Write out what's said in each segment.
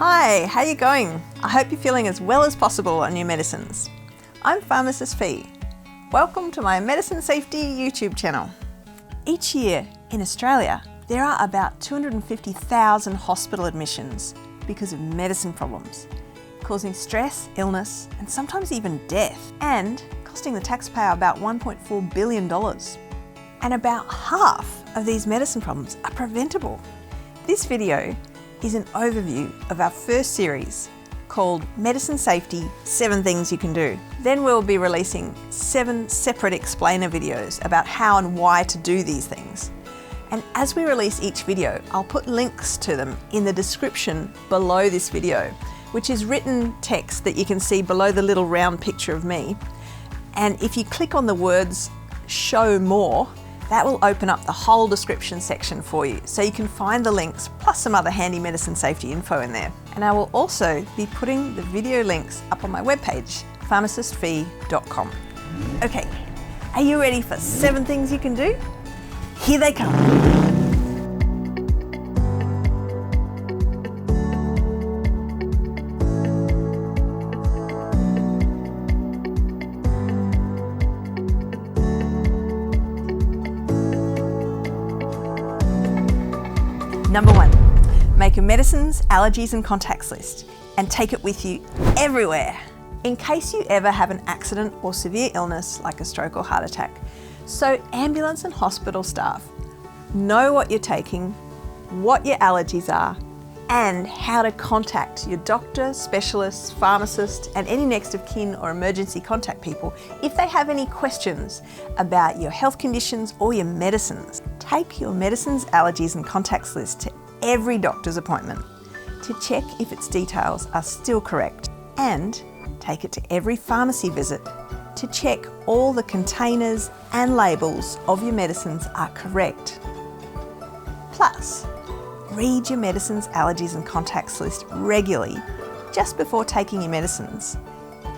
Hi, how you going? I hope you're feeling as well as possible on your medicines. I'm Pharmacist Fi. Welcome to my Medicine Safety YouTube channel. Each year in Australia, there are about 250,000 hospital admissions because of medicine problems, causing stress, illness, and sometimes even death, and costing the taxpayer about $1.4 billion. And about half of these medicine problems are preventable. This video is an overview of our first series called Medicine Safety 7 Things You Can Do. Then we'll be releasing 7 separate explainer videos about how and why to do these things. And as we release each video, I'll put links to them in the description below this video, which is written text that you can see below the little round picture of me. And if you click on the words "Show More," that will open up the whole description section for you, so you can find the links plus some other handy medicine safety info in there. And I will also be putting the video links up on my webpage, pharmacistfi.com. Okay, are you ready for 7 things you can do? Here they come. Number 1, make a medicines, allergies and contacts list and take it with you everywhere in case you ever have an accident or severe illness like a stroke or heart attack. So ambulance and hospital staff know what you're taking, what your allergies are, and how to contact your doctor, specialist, pharmacist, and any next of kin or emergency contact people if they have any questions about your health conditions or your medicines. Take your medicines, allergies and contacts list to every doctor's appointment to check if its details are still correct, and take it to every pharmacy visit to check all the containers and labels of your medicines are correct. Plus, read your medicines, allergies and contacts list regularly just before taking your medicines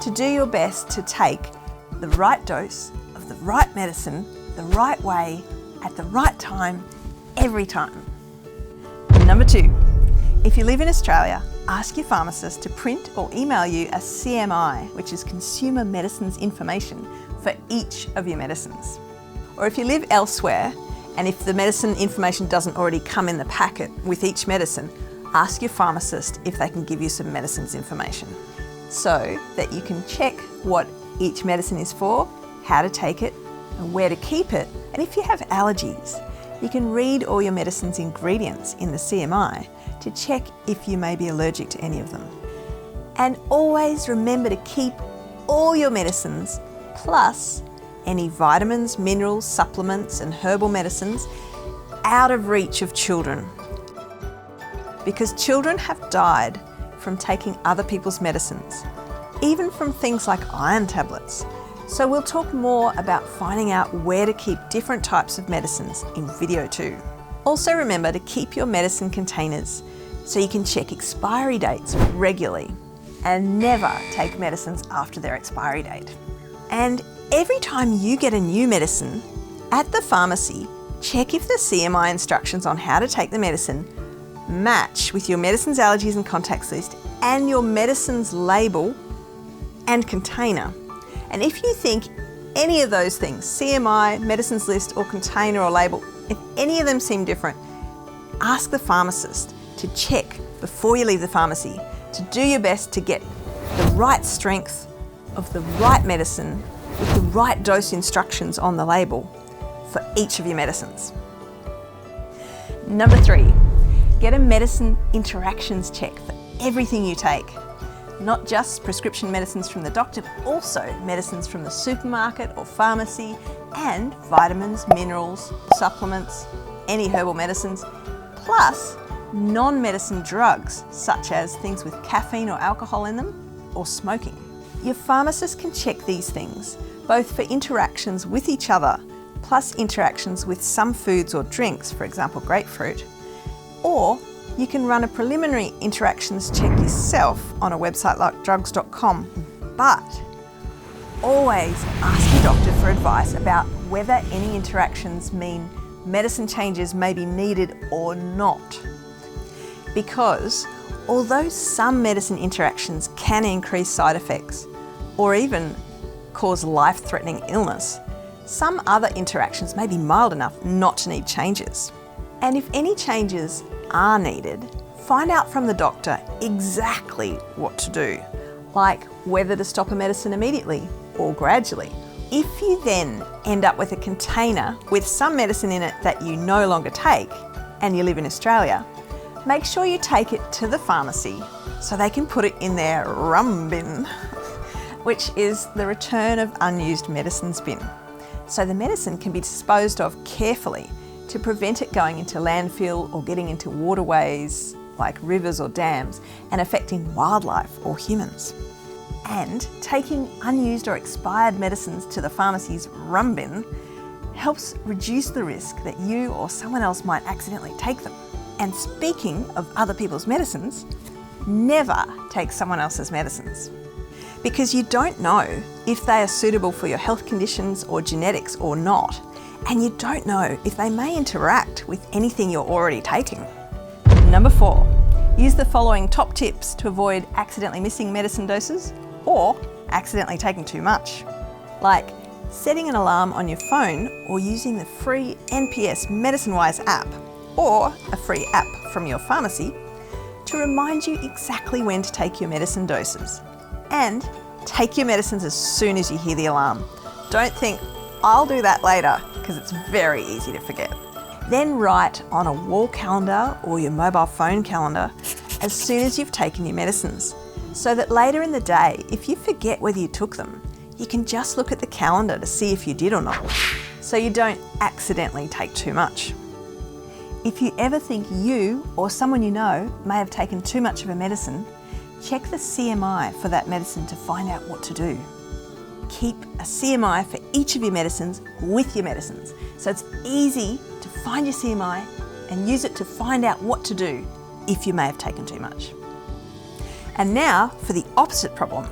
to do your best to take the right dose of the right medicine the right way at the right time every time. Number 2, if you live in Australia, ask your pharmacist to print or email you a CMI, which is Consumer Medicines Information, for each of your medicines. Or if you live elsewhere, and if the medicine information doesn't already come in the packet with each medicine, ask your pharmacist if they can give you some medicines information so that you can check what each medicine is for, how to take it, and where to keep it. And if you have allergies, you can read all your medicine's ingredients in the CMI to check if you may be allergic to any of them. And always remember to keep all your medicines, plus any vitamins, minerals, supplements and herbal medicines, out of reach of children. Because children have died from taking other people's medicines, even from things like iron tablets. So we'll talk more about finding out where to keep different types of medicines in video 2. Also remember to keep your medicine containers so you can check expiry dates regularly and never take medicines after their expiry date. And every time you get a new medicine at the pharmacy, check if the CMI instructions on how to take the medicine match with your medicines, allergies and contacts list and your medicine's label and container. And if you think any of those things, CMI, medicines list or container or label, if any of them seem different, ask the pharmacist to check before you leave the pharmacy to do your best to get the right strength of the right medicine with the right dose instructions on the label for each of your medicines. Number 3, get a medicine interactions check for everything you take. Not just prescription medicines from the doctor, but also medicines from the supermarket or pharmacy, and vitamins, minerals, supplements, any herbal medicines, plus non-medicine drugs such as things with caffeine or alcohol in them, or smoking. Your pharmacist can check these things, both for interactions with each other, plus interactions with some foods or drinks, for example grapefruit, or you can run a preliminary interactions check yourself on a website like drugs.com. But always ask your doctor for advice about whether any interactions mean medicine changes may be needed or not. Because Although some medicine interactions can increase side effects or even cause life-threatening illness, some other interactions may be mild enough not to need changes. And if any changes are needed, find out from the doctor exactly what to do, like whether to stop a medicine immediately or gradually. If you then end up with a container with some medicine in it that you no longer take and you live in Australia, make sure you take it to the pharmacy so they can put it in their rum bin, which is the return of unused medicines bin. So the medicine can be disposed of carefully to prevent it going into landfill or getting into waterways like rivers or dams and affecting wildlife or humans. And taking unused or expired medicines to the pharmacy's rum bin helps reduce the risk that you or someone else might accidentally take them. And speaking of other people's medicines, never take someone else's medicines, because you don't know if they are suitable for your health conditions or genetics or not, and you don't know if they may interact with anything you're already taking. Number 4, use the following top tips to avoid accidentally missing medicine doses or accidentally taking too much, like setting an alarm on your phone or using the free NPS MedicineWise app or a free app from your pharmacy to remind you exactly when to take your medicine doses. And take your medicines as soon as you hear the alarm. Don't think, I'll do that later, because it's very easy to forget. Then write on a wall calendar or your mobile phone calendar as soon as you've taken your medicines, so that later in the day, if you forget whether you took them, you can just look at the calendar to see if you did or not, so you don't accidentally take too much. If you ever think you or someone you know may have taken too much of a medicine, check the CMI for that medicine to find out what to do. Keep a CMI for each of your medicines with your medicines, so it's easy to find your CMI and use it to find out what to do if you may have taken too much. And now for the opposite problem.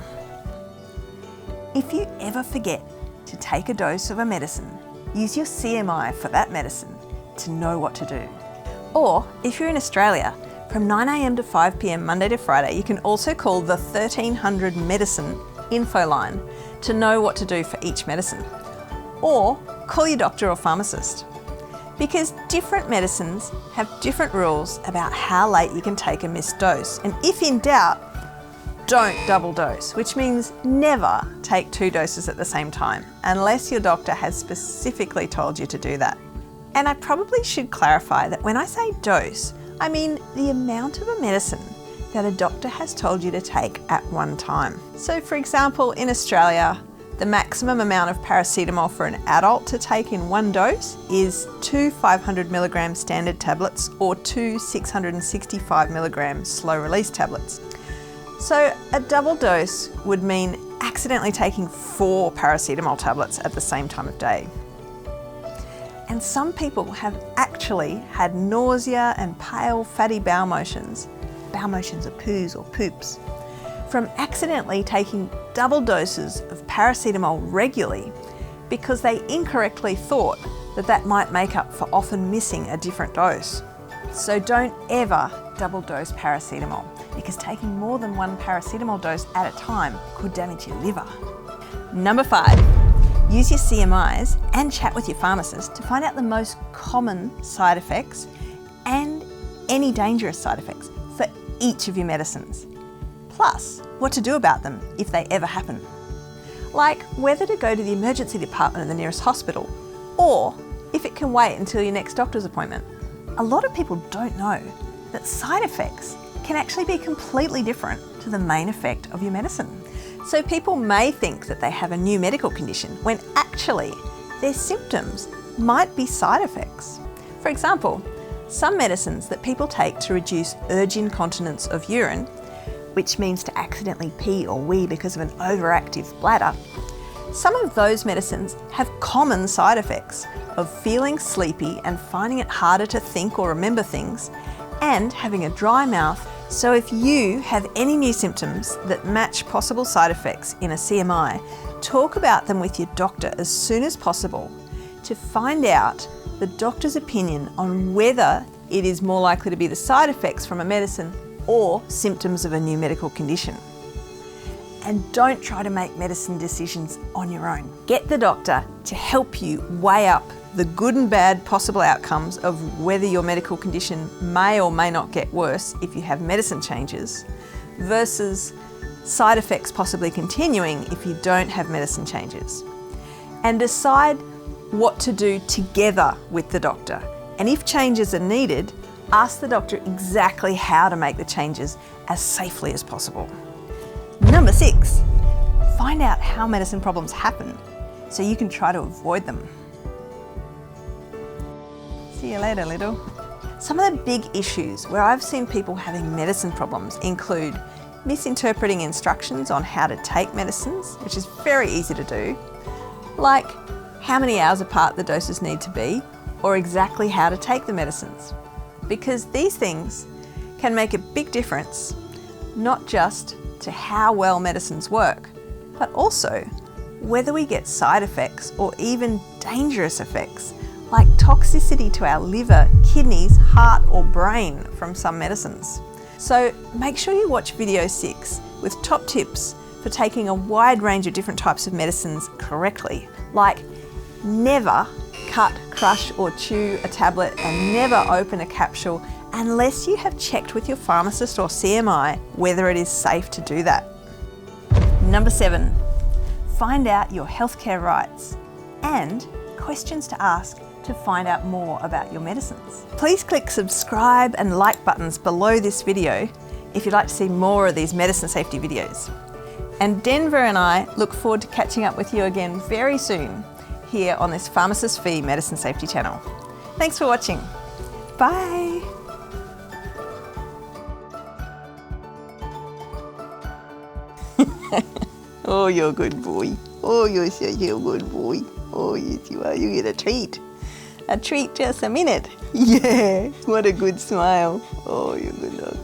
If you ever forget to take a dose of a medicine, use your CMI for that medicine to know what to do. Or if you're in Australia, from 9 a.m. to 5 p.m. Monday to Friday, you can also call the 1300 medicine info line to know what to do for each medicine. Or call your doctor or pharmacist, because different medicines have different rules about how late you can take a missed dose. And if in doubt, don't double dose, which means never take 2 doses at the same time, unless your doctor has specifically told you to do that. And I probably should clarify that when I say dose, I mean the amount of a medicine that a doctor has told you to take at one time. So for example, in Australia, the maximum amount of paracetamol for an adult to take in one dose is 2 500 milligram standard tablets or 2 665 milligram slow release tablets. So a double dose would mean accidentally taking 4 paracetamol tablets at the same time of day. And some people have actually had nausea and pale, fatty bowel motions are poos or poops, from accidentally taking double doses of paracetamol regularly because they incorrectly thought that that might make up for often missing a different dose. So don't ever double dose paracetamol, because taking more than 1 paracetamol dose at a time could damage your liver. Number 5. Use your CMIs and chat with your pharmacist to find out the most common side effects and any dangerous side effects for each of your medicines. Plus, what to do about them if they ever happen. Like whether to go to the emergency department of the nearest hospital, or if it can wait until your next doctor's appointment. A lot of people don't know that side effects can actually be completely different to the main effect of your medicine. So people may think that they have a new medical condition when actually their symptoms might be side effects. For example, some medicines that people take to reduce urge incontinence of urine, which means to accidentally pee or wee because of an overactive bladder, some of those medicines have common side effects of feeling sleepy and finding it harder to think or remember things, and having a dry mouth. So if you have any new symptoms that match possible side effects in a CMI, talk about them with your doctor as soon as possible to find out the doctor's opinion on whether it is more likely to be the side effects from a medicine or symptoms of a new medical condition. And don't try to make medicine decisions on your own. Get the doctor to help you weigh up the good and bad possible outcomes of whether your medical condition may or may not get worse if you have medicine changes versus side effects possibly continuing if you don't have medicine changes. And decide what to do together with the doctor. And if changes are needed, ask the doctor exactly how to make the changes as safely as possible. Number 6, find out how medicine problems happen so you can try to avoid them. See you later, little. Some of the big issues where I've seen people having medicine problems include misinterpreting instructions on how to take medicines, which is very easy to do, like how many hours apart the doses need to be, or exactly how to take the medicines. Because these things can make a big difference, not just to how well medicines work, but also whether we get side effects or even dangerous effects like toxicity to our liver, kidneys, heart or brain from some medicines. So make sure you watch video 6 with top tips for taking a wide range of different types of medicines correctly, like never cut, crush or chew a tablet and never open a capsule unless you have checked with your pharmacist or CMI whether it is safe to do that. Number 7, find out your healthcare rights and questions to ask to find out more about your medicines. Please click subscribe and like buttons below this video if you'd like to see more of these medicine safety videos. And Denver and I look forward to catching up with you again very soon here on this Pharmacist Fi Medicine Safety channel. Thanks for watching. Bye. Oh, you're a good boy. Oh, you're such a good boy. Oh, yes you are. You get a treat. A treat just a minute. Yeah, what a good smile. Oh, you're a good dog.